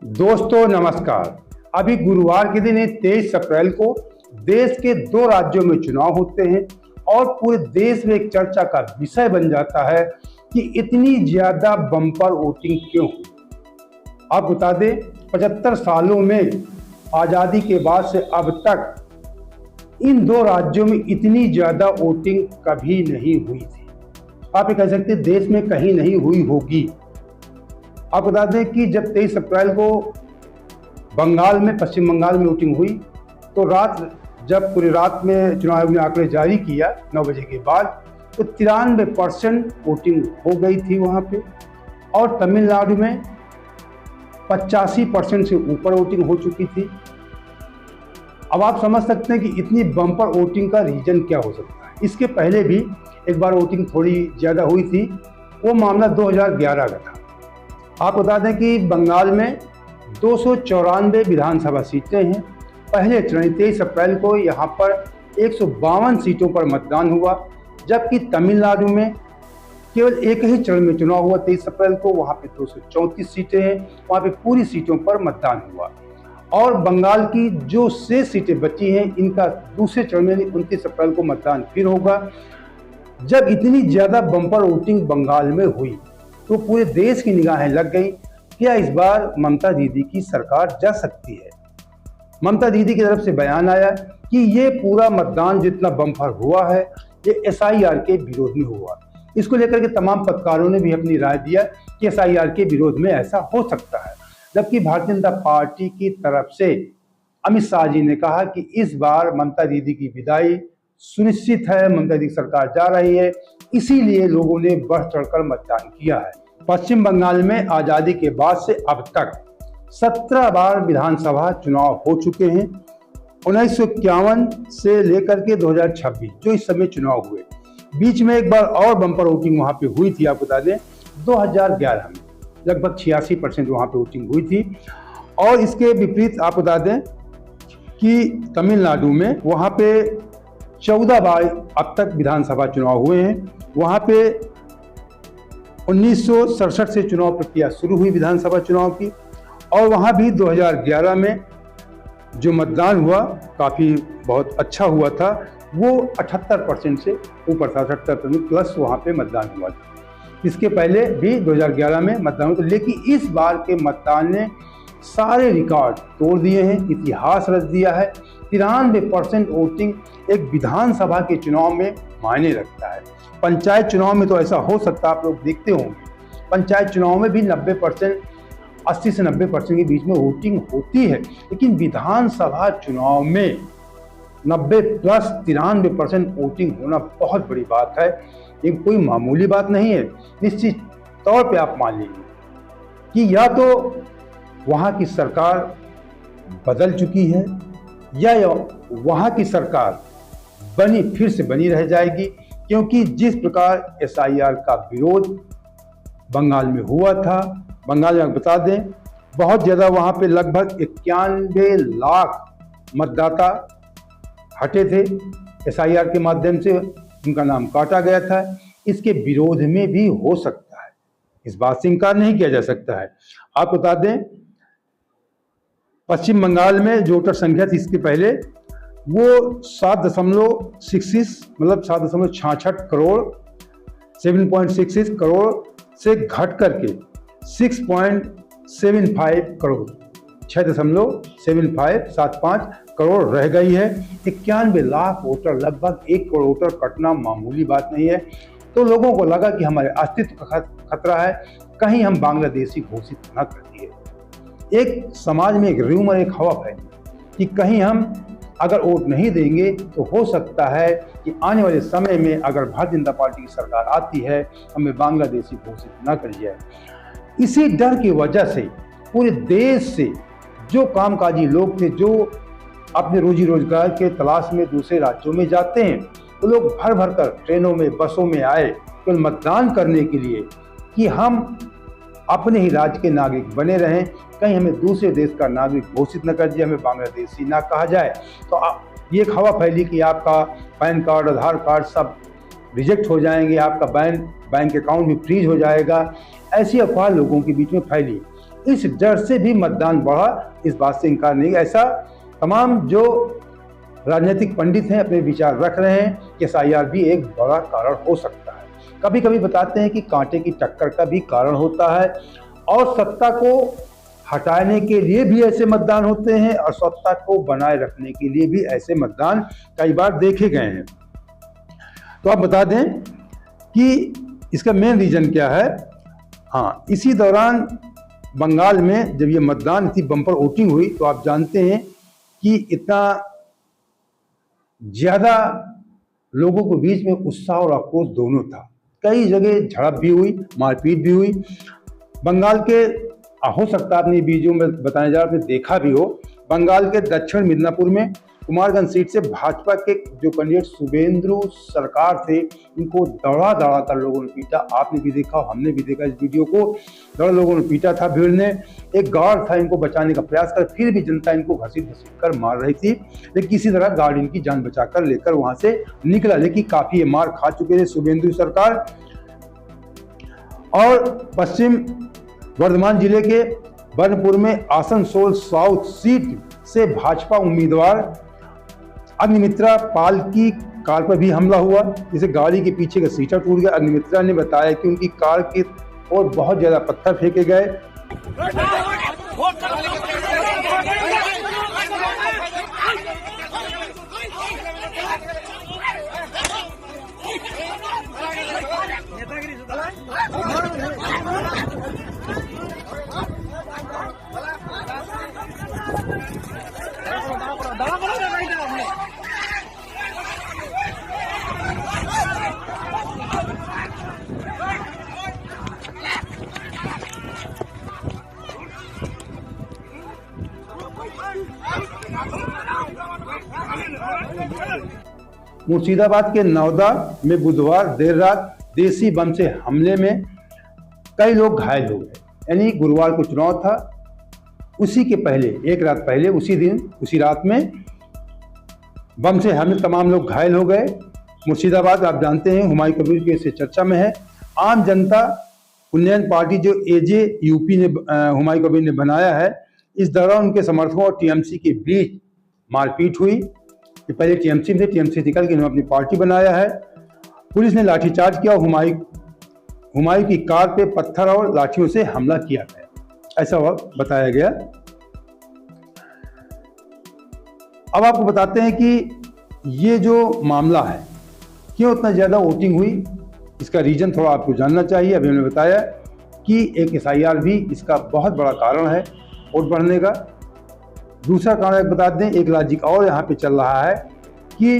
दोस्तों नमस्कार। अभी गुरुवार के दिन 23 अप्रैल को देश के 2 राज्यों में चुनाव होते हैं और पूरे देश में एक चर्चा का विषय बन जाता है कि इतनी ज्यादा बम्पर वोटिंग क्यों हुई। आप बता दें, 75 सालों में आजादी के बाद से अब तक इन 2 राज्यों में इतनी ज्यादा वोटिंग कभी नहीं हुई थी। आप ये कह सकते देश में कहीं नहीं हुई होगी। आप बता दें कि जब 23 अप्रैल को पश्चिम बंगाल में वोटिंग हुई तो जब पूरी रात में चुनाव आयोग ने आंकड़े जारी किया 9 बजे के बाद, तो 93% वोटिंग हो गई थी वहाँ पे। और तमिलनाडु में 85% से ऊपर वोटिंग हो चुकी थी। अब आप समझ सकते हैं कि इतनी बम्पर वोटिंग का रीजन क्या हो सकता है। इसके पहले भी एक बार वोटिंग थोड़ी ज़्यादा हुई थी, वो मामला 2011 का था। आप बता दें कि बंगाल में 294 विधानसभा सीटें हैं। पहले चरण 23 अप्रैल को यहाँ पर 152 सीटों पर मतदान हुआ, जबकि तमिलनाडु में केवल एक ही चरण में चुनाव हुआ 23 अप्रैल को। वहाँ पे 234 सीटें हैं, वहाँ पे पूरी सीटों पर मतदान हुआ। और बंगाल की जो शेष सीटें बची हैं, इनका दूसरे चरण में 29 अप्रैल को मतदान फिर होगा। जब इतनी ज़्यादा बम्पर वोटिंग बंगाल में हुई तो पूरे देश की निगाहें लग गई, क्या इस बार ममता दीदी की सरकार जा सकती है। ममता दीदी की तरफ से बयान आया कि ये पूरा मतदान जितना बम्पर हुआ है ये SIR के विरोध में हुआ। इसको लेकर के तमाम पत्रकारों ने भी अपनी राय दिया कि SIR के विरोध में ऐसा हो सकता है। जबकि भारतीय जनता पार्टी की तरफ से अमित शाह जी ने कहा कि इस बार ममता दीदी की विदाई सुनिश्चित है, ममता दीदी सरकार जा रही है, इसीलिए लोगों ने बढ़ चढ़कर मतदान किया है। पश्चिम बंगाल में आजादी के बाद से अब तक 17 बार विधानसभा चुनाव हो चुके हैं। 1951 से लेकर के 2026 जो इस समय चुनाव हुए, बीच में एक बार और बम्पर वोटिंग वहां पे हुई थी। आपको बता दें 2011 में लगभग 86% वहां पे वोटिंग हुई थी। और इसके विपरीत आप बता दें कि तमिलनाडु में वहां पे 14 बार अब तक विधानसभा चुनाव हुए हैं। वहाँ पे 1967 से चुनाव प्रक्रिया शुरू हुई विधानसभा चुनाव की, और वहाँ भी 2011 में जो मतदान हुआ काफ़ी बहुत अच्छा हुआ था। वो 78% से ऊपर था, 78% प्लस वहाँ पे मतदान हुआ था। इसके पहले भी 2011 में मतदान हुआ था, लेकिन इस बार के मतदान ने सारे रिकॉर्ड तोड़ दिए हैं, इतिहास रच दिया है। 93% वोटिंग एक विधानसभा के चुनाव में मायने रखता है। पंचायत चुनाव में तो ऐसा हो सकता है, आप लोग देखते होंगे पंचायत चुनाव में भी 90%, 80 से 90% के बीच में वोटिंग होती है, लेकिन विधानसभा चुनाव में 90 प्लस 93% वोटिंग होना बहुत बड़ी बात है। ये कोई मामूली बात नहीं है। निश्चित तौर पे आप मान लीजिए कि या तो वहाँ की सरकार बदल चुकी है या वहाँ की सरकार फिर से बनी रह जाएगी, क्योंकि जिस प्रकार SIR का विरोध बंगाल में हुआ था, बंगाल में बता दें बहुत ज़्यादा वहाँ पे लगभग 91 लाख मतदाता हटे थे। SIR के माध्यम से उनका नाम काटा गया था। इसके विरोध में भी हो सकता है, इस बात से इनकार नहीं किया जा सकता है। आप बता दें पश्चिम बंगाल में जो वोटर संख्या थी इसके पहले वो 7.66 मतलब 7.66 करोड़ 7.66 करोड़ से घट करके 6.75 करोड़ 6.75 करोड़ रह गई है। 91 लाख वोटर, लगभग 1 करोड़ वोटर कटना मामूली बात नहीं है। तो लोगों को लगा कि हमारे अस्तित्व का खतरा है, कहीं हम बांग्लादेशी घोषित न कर दिए। एक समाज में एक र्यूमर, एक हवा फैली कि कहीं हम अगर वोट नहीं देंगे तो हो सकता है कि आने वाले समय में अगर भारतीय जनता पार्टी की सरकार आती है हमें बांग्लादेशी घोषित न कर जाए। इसी डर की वजह से पूरे देश से जो कामकाजी लोग थे, जो अपने रोजी रोजगार के तलाश में दूसरे राज्यों में जाते हैं, वो लोग भर भर कर ट्रेनों में, बसों में आए केवल मतदान करने के लिए कि हम अपने ही राज्य के नागरिक बने रहें, कहीं हमें दूसरे देश का नागरिक घोषित न कर दिया, हमें बांग्लादेशी ना कहा जाए। तो ये एक हवा फैली कि आपका पैन कार्ड, आधार कार्ड सब रिजेक्ट हो जाएंगे, आपका बैंक अकाउंट भी फ्रीज हो जाएगा। ऐसी अफवाह लोगों के बीच में फैली। इस डर से भी मतदान बढ़ा, इस बात से इनकार नहीं। ऐसा तमाम जो राजनीतिक पंडित हैं अपने विचार रख रहे हैं कि SIR भी एक बड़ा कारण हो सकता है। कभी कभी बताते हैं कि कांटे की टक्कर का भी कारण होता है, और सत्ता को हटाने के लिए भी ऐसे मतदान होते हैं और सत्ता को बनाए रखने के लिए भी ऐसे मतदान कई बार देखे गए हैं। तो आप बता दें कि इसका मेन रीजन क्या है। हाँ, इसी दौरान बंगाल में जब ये मतदान थी, बम्पर वोटिंग हुई, तो आप जानते हैं कि इतना ज़्यादा लोगों के बीच में उत्साह और आक्रोश दोनों था। कई जगह झड़प भी हुई, मारपीट भी हुई। बंगाल के हो सकता है आपने वीडियो में बताने जा रहा, देखा भी हो, बंगाल के दक्षिण मिदनापुर में कुमारगंज सीट से भाजपा के जो कैंडिडेट शुभेंदु सरकार थे, इनको दौड़ा दौड़ा कर लोगों ने पीटा। आपने भी देखा, हमने भी देखा इस वीडियो को। दौड़ा लोगों ने पीटा था, भीड़ ने। एक गार्ड था, इनको बचाने का प्रयास कर, फिर भी जनता इनको घसीट घसीट कर मार रही थी, लेकिन किसी तरह गार्ड इनकी जान बचाकर लेकर वहां से निकला। लेकिन काफी मार खा चुके थे शुभेंदु सरकार। और पश्चिम वर्धमान जिले के बर्नपुर में आसनसोल साउथ सीट से भाजपा उम्मीदवार अग्निमित्रा पाल की कार पर भी हमला हुआ, जिसे गाड़ी के पीछे का सीटा टूट गया। अग्निमित्रा ने बताया कि उनकी कार की ओर बहुत ज्यादा पत्थर फेंके गए। मुर्शिदाबाद के नौदा में बुधवार देर रात देसी बम से हमले में कई लोग घायल हो गए। यानी गुरुवार को चुनाव था, उसी के पहले, एक रात पहले, उसी दिन, उसी रात में बम से हमले तमाम लोग घायल हो गए। मुर्शिदाबाद आप जानते हैं हुमायूं कबीर के से चर्चा में है। आम जनता उन्नयन पार्टी जो AJUP ने हुमायूं कबीर ने बनाया है, इस दौरान उनके समर्थकों और TMC के बीच मारपीट हुई। कि पहले TMC में थे, TMC निकल के इन्होंने अपनी पार्टी बनाया है। पुलिस ने लाठीचार्ज किया, हुमायूं की कार पे पत्थर और लाठियों से हमला किया गया, ऐसा बताया गया। अब आपको बताते हैं कि ये जो मामला है, क्यों इतना ज़्यादा वोटिंग हुई, इसका रीजन थोड़ा आपको जानना चाहिए। अभी हमने बताया कि एक SIR भी इसका बहुत बड़ा कारण है वोट बढ़ने का। दूसरा कारण बता दें, एक लॉजिक और यहाँ पे चल रहा है कि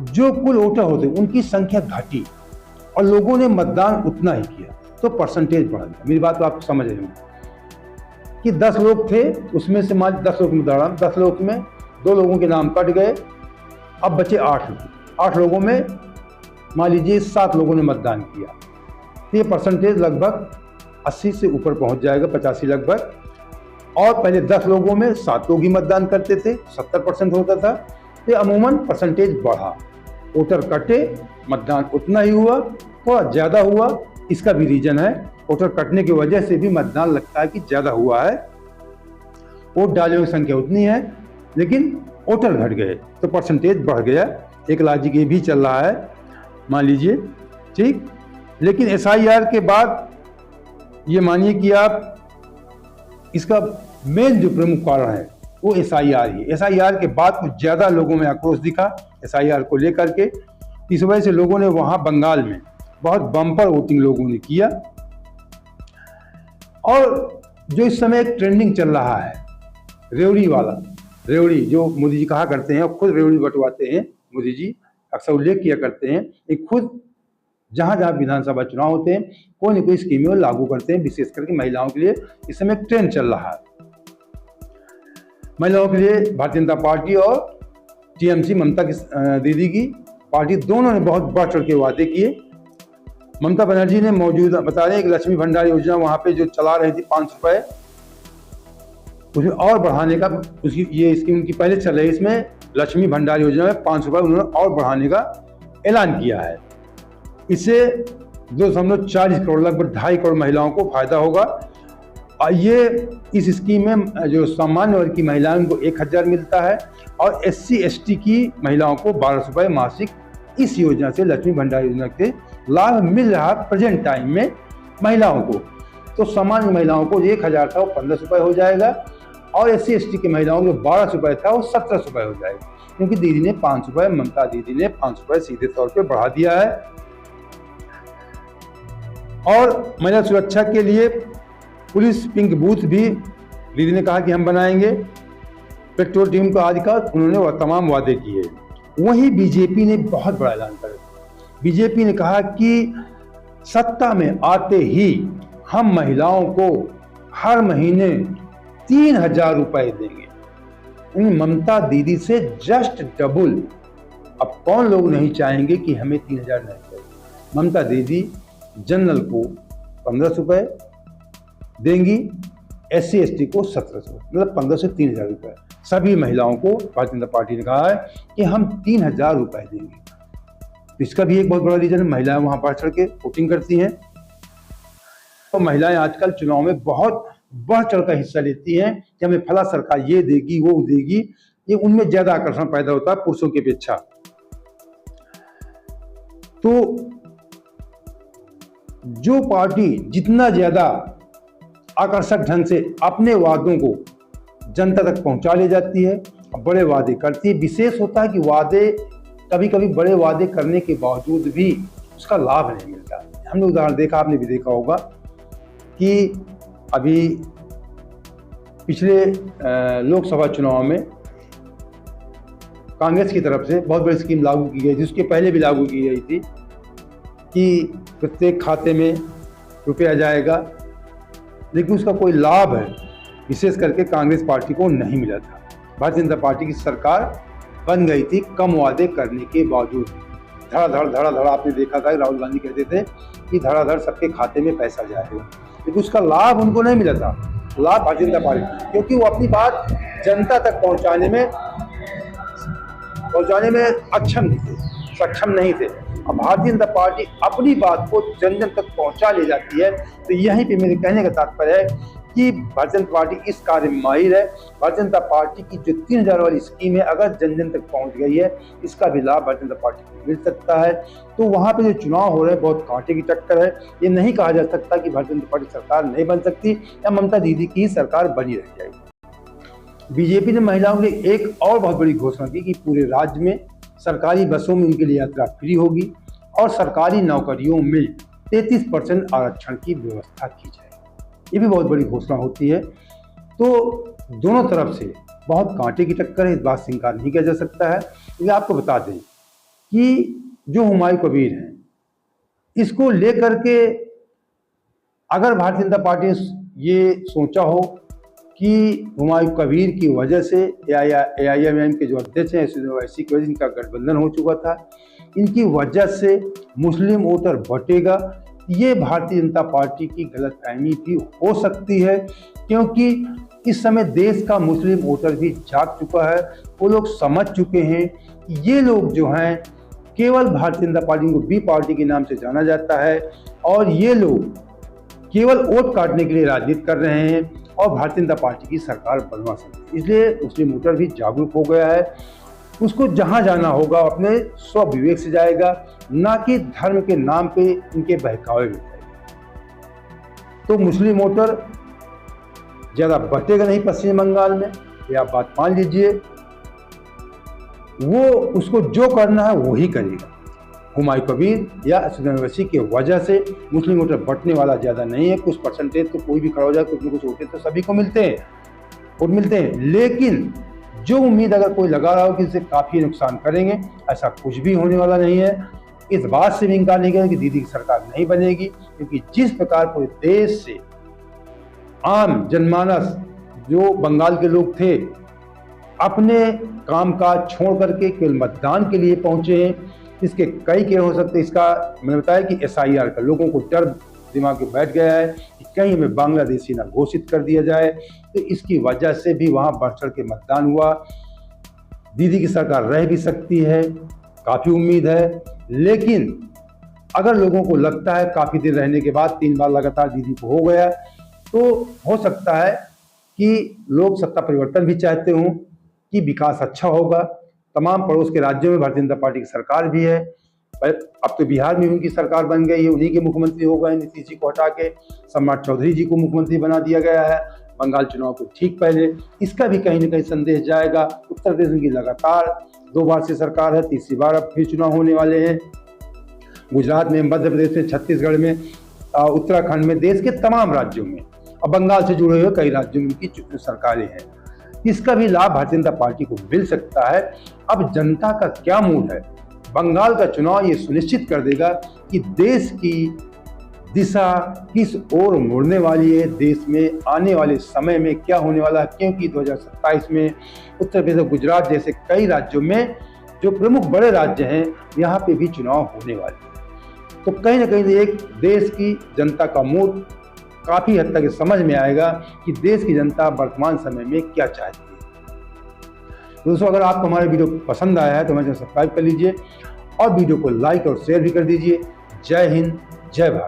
जो कुल वोटर होते उनकी संख्या घटी और लोगों ने मतदान उतना ही किया, तो परसेंटेज बढ़ गया। मेरी बात तो आप समझ रहे होंगे कि 10 लोग थे, उसमें से मान 10 लोग में दौड़ा, 10 लोग में 2 लोगों के नाम कट गए, अब बचे 8 लोग। 8 लोगों में मान लीजिए 7 लोगों ने मतदान किया, तो ये परसेंटेज लगभग 80 से ऊपर पहुंच जाएगा, 85 लगभग। और पहले 10 लोगों में 7 लोग ही मतदान करते थे, 70% होता था। तो अमूमन परसेंटेज बढ़ा, वोटर कटे, मतदान उतना ही हुआ, थोड़ा ज़्यादा हुआ। इसका भी रीजन है, वोटर कटने की वजह से भी मतदान लगता है कि ज़्यादा हुआ है। वोट डालने की संख्या उतनी है, लेकिन वोटर घट गए तो परसेंटेज बढ़ गया। एक लॉजिक ये भी चल रहा है, मान लीजिए, ठीक। लेकिन SIR के बाद ये मानिए कि आप इसका मेन जो प्रमुख कारण है वो SIR ही। SIR के बाद कुछ ज़्यादा लोगों में आक्रोश दिखा SIR को लेकर के। इस वजह से लोगों ने वहाँ बंगाल में बहुत बम्पर वोटिंग लोगों ने किया। और जो इस समय एक ट्रेंडिंग चल रहा है, रेवड़ी वाला, रेवड़ी जो मोदी जी कहा करते हैं, खुद रेवड़ी बंटवाते हैं मोदी जी, अक्सर उल्लेख किया करते हैं। एक खुद जहाँ जहाँ विधानसभा चुनाव होते हैं, कोई न कोई स्कीमें लागू करते हैं, विशेष करके महिलाओं के लिए इस समय एक ट्रेंड चल रहा है। महिलाओं के लिए भारतीय जनता पार्टी और TMC, ममता की दीदी की पार्टी, दोनों ने बहुत बढ़ चढ़ के वादे किए। ममता बनर्जी ने मौजूदा बता रहे हैं कि लक्ष्मी भंडार योजना वहाँ पे जो चला रही थी 5 रुपये, उसे और बढ़ाने का, उसकी ये स्कीम उनकी पहले चल रही है, इसमें लक्ष्मी भंडार योजना में 5 रुपये उन्होंने और बढ़ाने का ऐलान किया है। इससे 2.40 करोड़ लगभग 2.5 करोड़ महिलाओं को फायदा होगा। ये इस स्कीम में जो सामान्य वर्ग की महिलाओं को 1000 मिलता है और SC/ST की महिलाओं को 1200 रुपये मासिक इस योजना से, लक्ष्मी भंडार योजना के लाभ मिल रहा प्रेजेंट टाइम में महिलाओं को। तो सामान्य महिलाओं को 1000 था वो 1500 रुपये हो जाएगा और SC/ST की महिलाओं को 1200 रुपये था वो 1700 रुपये हो जाएगा, क्योंकि दीदी ने 500 रुपये, ममता दीदी ने 500 रुपये सीधे तौर पे बढ़ा दिया है। और महिला सुरक्षा के लिए पुलिस पिंक बूथ भी दीदी ने कहा कि हम बनाएंगे, पेट्रोल टीम को आदि का उन्होंने वह तमाम वादे किए। वहीं बीजेपी ने बहुत बड़ा ऐलान कर दिया। बीजेपी ने कहा कि सत्ता में आते ही हम महिलाओं को हर महीने 3000 रुपये देंगे। ममता दीदी से जस्ट डबल। अब कौन लोग नहीं चाहेंगे कि हमें 3000 नहीं चाहिए। ममता दीदी जनरल को 1500 रुपये देंगी, SC/ST को 1700, मतलब 1500 से 3000 रुपये। सभी महिलाओं को भारतीय जनता पार्टी ने कहा है कि हम 3000 रुपये देंगे। तो इसका भी एक बहुत बड़ा रीजन है, महिलाएं वहां बढ़ चढ़ के वोटिंग करती हैं। तो महिलाएं आजकल चुनाव में बहुत बढ़ चढ़ कर हिस्सा लेती हैं कि हमें फला सरकार ये देगी वो देगी। ये उनमें ज्यादा आकर्षण पैदा होता है पुरुषों की अपेक्षा। तो जो पार्टी जितना ज्यादा आकर्षक ढंग से अपने वादों को जनता तक पहुंचा ले जाती है, बड़े वादे करती है। विशेष होता है कि वादे, कभी कभी बड़े वादे करने के बावजूद भी उसका लाभ नहीं मिलता। हमने उदाहरण देखा, आपने भी देखा होगा कि अभी पिछले लोकसभा चुनाव में कांग्रेस की तरफ से बहुत बड़ी स्कीम लागू की गई थी, उसके पहले भी लागू की गई थी कि प्रत्येक खाते में रुपया जाएगा, लेकिन उसका कोई लाभ है विशेष करके कांग्रेस पार्टी को नहीं मिला था। भारतीय जनता पार्टी की सरकार बन गई थी कम वादे करने के बावजूद। धड़ाधड़ आपने देखा था, राहुल गांधी कहते थे कि धड़ाधड़ सबके खाते में पैसा जाएगा, लेकिन उसका लाभ उनको नहीं मिला था। लाभ भारतीय जनता पार्टी, क्योंकि वो अपनी बात जनता तक पहुंचाने में सक्षम नहीं थे। अब भारतीय जनता पार्टी अपनी बात को जन जन तक पहुंचा ले जाती है। तो यहीं पे मेरे कहने का तात्पर्य है कि भारतीय जनता पार्टी इस कार्य में माहिर है। भारतीय जनता पार्टी की जो 3000 वाली स्कीम है, अगर जन जन तक पहुंच गई है, इसका भी लाभ भारतीय जनता पार्टी को मिल सकता है। तो वहां पे जो चुनाव हो रहे हैं बहुत कांटे की टक्कर है। ये नहीं कहा जा सकता कि भारतीय जनता पार्टी सरकार नहीं बन सकती या ममता दीदी की सरकार बनी रह जाएगी। बीजेपी ने महिलाओं के लिए एक और बहुत बड़ी घोषणा की कि पूरे राज्य में सरकारी बसों में उनके लिए यात्रा फ्री होगी और सरकारी नौकरियों में 33% आरक्षण की व्यवस्था की जाएगी। ये भी बहुत बड़ी घोषणा होती है। तो दोनों तरफ से बहुत कांटे की टक्कर है, इस बात से इनकार नहीं किया जा सकता है। लेकिन आपको बता दें कि जो हुमायूं कबीर हैं, इसको लेकर के अगर भारतीय जनता पार्टी ने ये सोचा हो कि हुमायूं कबीर की वजह से AIMIM के जो अध्यक्ष हैं ओवैसी की वजह से इनका गठबंधन हो चुका था, इनकी वजह से मुस्लिम वोटर बटेगा, ये भारतीय जनता पार्टी की गलतफहमी भी हो सकती है। क्योंकि इस समय देश का मुस्लिम वोटर भी जाग चुका है। वो लोग समझ चुके हैं कि ये लोग जो हैं केवल भारतीय जनता पार्टी को बी पार्टी के नाम से जाना जाता है और ये लोग केवल वोट काटने के लिए राजनीति कर रहे हैं और भारतीय जनता पार्टी की सरकार बनवा सकती है। इसलिए मुस्लिम वोटर भी जागरूक हो गया है। उसको जहां जाना होगा अपने स्व विवेक से जाएगा, ना कि धर्म के नाम पे इनके बहकावे में जाएगा। तो मुस्लिम वोटर ज्यादा बढ़ेगा नहीं पश्चिम बंगाल में, ये आप बात मान लीजिए। वो उसको जो करना है वही करेगा। हुमायूं कबीर या असदुद्दीन ओवैसी की वजह से मुस्लिम वोटर बढ़ने वाला ज़्यादा नहीं है। कुछ परसेंटेज तो कोई भी खड़ा हो जाए, कुछ न कुछ वोटें तो सभी को मिलते हैं। लेकिन जो उम्मीद अगर कोई लगा रहा हो कि इससे काफ़ी नुकसान करेंगे, ऐसा कुछ भी होने वाला नहीं है। इस बात से भी इनकार नहीं करें कि दीदी की सरकार नहीं बनेगी, क्योंकि जिस प्रकार पूरे देश से आम जनमानस जो बंगाल के लोग थे अपने कामकाज छोड़ करके केवल मतदान के लिए पहुंचे हैं, इसके कई कारण हो सकते हैं। इसका मैंने बताया कि SIR का लोगों को डर दिमाग में बैठ गया है कि कहीं हमें बांग्लादेशी ना घोषित कर दिया जाए, तो इसकी वजह से भी वहां बढ़ चढ़ के मतदान हुआ। दीदी की सरकार रह भी सकती है, काफ़ी उम्मीद है। लेकिन अगर लोगों को लगता है काफ़ी दिन रहने के बाद 3 बार लगातार दीदी को हो गया, तो हो सकता है कि लोग सत्ता परिवर्तन भी चाहते हों कि विकास अच्छा होगा। तमाम पड़ोस के राज्यों में भारतीय जनता पार्टी की सरकार भी है। अब तो बिहार में उनकी सरकार बन गई है, उन्हीं के मुख्यमंत्री हो गए। नीतीश जी को हटा के सम्राट चौधरी जी को मुख्यमंत्री बना दिया गया है बंगाल चुनाव को ठीक पहले। इसका भी कहीं ना कहीं संदेश जाएगा। उत्तर प्रदेश की लगातार 2 बार से सरकार है, तीसरी बार अब फिर चुनाव होने वाले हैं। गुजरात में, मध्य प्रदेश में, छत्तीसगढ़ में, उत्तराखंड में, देश के तमाम राज्यों में और बंगाल से जुड़े हुए कई राज्यों में की सरकारें हैं। इसका भी लाभ भारतीय जनता पार्टी को मिल सकता है। अब जनता का क्या मूड है, बंगाल का चुनाव ये सुनिश्चित कर देगा कि देश की दिशा किस ओर मुड़ने वाली है, देश में आने वाले समय में क्या होने वाला है। क्योंकि 2027 में उत्तर प्रदेश, गुजरात जैसे कई राज्यों में जो प्रमुख बड़े राज्य हैं, यहाँ पे भी चुनाव होने वाले हैं। तो कहीं ना कहीं एक देश की जनता का मूड काफ़ी हद तक समझ में आएगा कि देश की जनता वर्तमान समय में क्या चाहती है। दोस्तों, अगर आपको हमारे वीडियो पसंद आया है तो हमें सब्सक्राइब कर लीजिए और वीडियो को लाइक और शेयर भी कर दीजिए। जय हिंद, जय भारत।